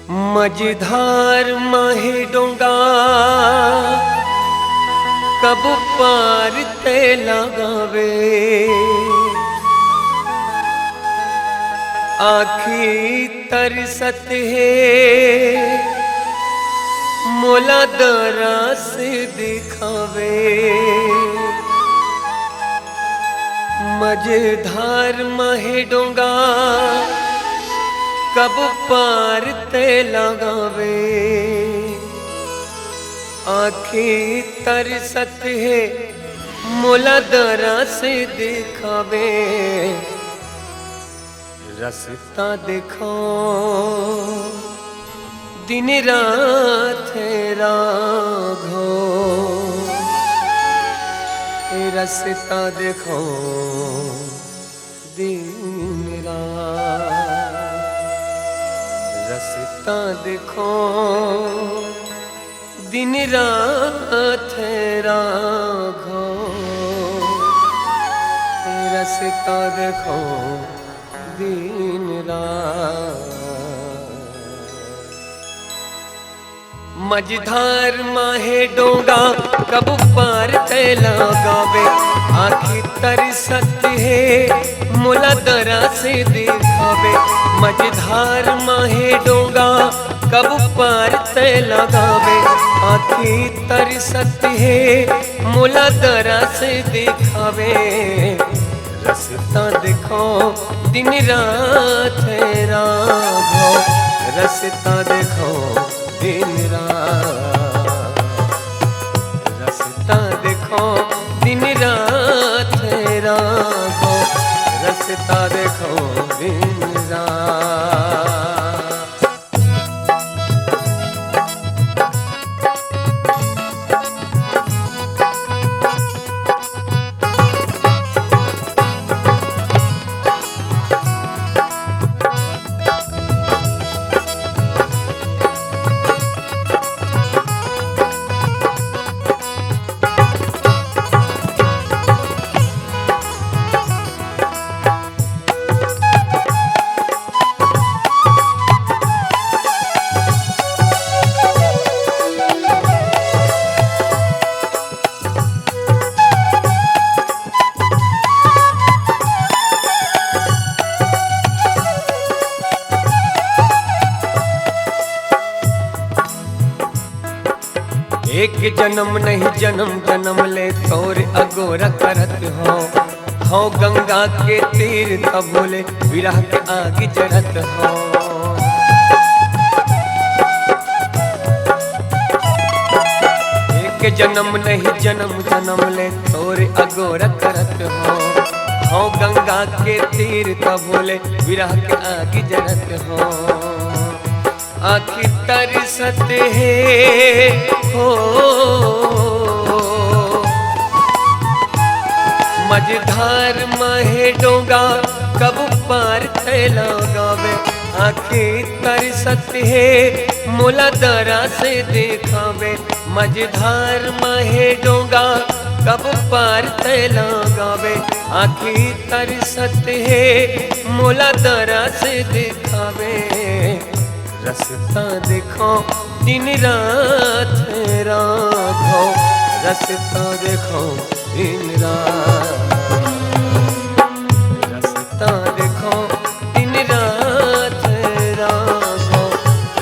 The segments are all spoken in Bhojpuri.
मझधार माहे डोंगा कब पार ते लगावे। आखी तरसत है मोला दरा से दिखावे। मझधार माहे डोंगा कब पार ते लगावे। आँखें तरसत है मोला दरा से दिखावे। रास्ता देखो दिन रात राघो। रास्ता देखो दिन रात। रास्ता देखो दिन रात राघो। रास्ता देखो दिन रात। मझधार माहे डोंगा कब पार ते लगावे। आखी तरसत है मोला दरा से दिखावे। मझधार माहे डोंगा कब पार ते लगावे। आखी तरसत है मोला दरा से दिखावे। रास्ता देखो दिन रात राघो। रास्ता देखो दिन रात। रास्ता देखो दिन रात राघो। रास्ता देखो दिन रात। एक जन्म नहीं जन्म जन्म ले तोर अगोरा करत हो गंगा के तीर तब बोले विरह के आग जरत हो। एक जन्म नहीं जन्म जन्म ले तोर अगोरा करत हो गंगा के तीर तब बोले विरह के आग जरत हो। आखी तरसत है हो मझधार माहे डोंगा कब पार ते लगावे। आखी तरसत है मोला दरा से दिखावे। मझधार माहे डोंगा कब पार ते लगावे। आखी तरसत है मोला दरा से दिखावे। रास्ता देखो दिन रात राघो। रास्ता देखो दिन रात। रास्ता देखो दिन रात राघो।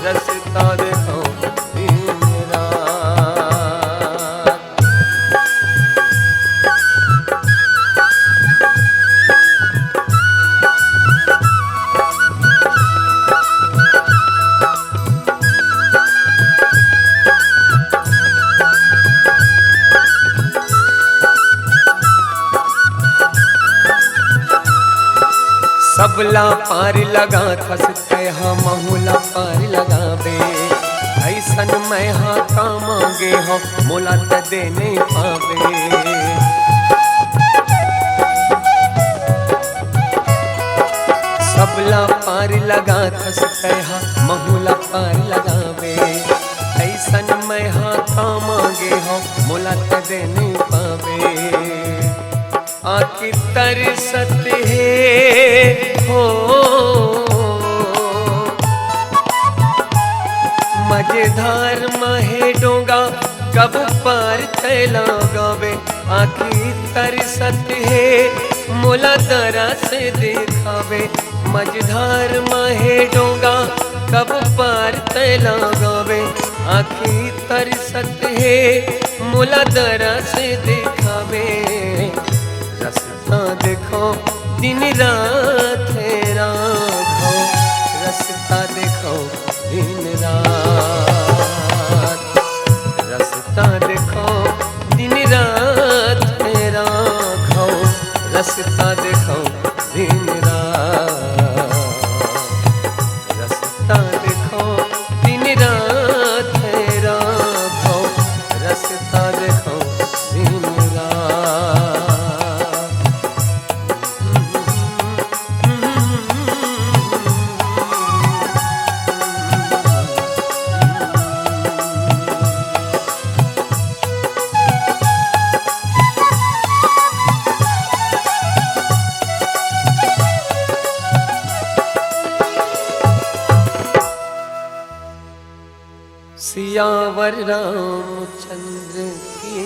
रास्ता देखो दिन रात। सबला पार लगा खसते हाँ महुला पार लगावे। ऐसन मैं हाँ का मांगे हो मोला त देने पावे। सबला पार लगा खसते हाँ महुला पार लगावे। ऐसन मैं हाँ का मांगे हो मोला त देने पावे। आखी तरसत है हो कब पार थैला गावे आखी तरसत है मोला दरा से दिखावे मझधार माहे डोंगा कब पार थैला गावे आखी तरसत है मोला दरा से दिखावे रास्ता देखो दिन रात है राघो रास्ता देखो दिन रात रास्ता देखो दिन रात है राघो रास्ता देखो दिन रात रास्ता देखो दिन रात है राघो रास्ता देखो दिन रात। सियावर रामचंद्र की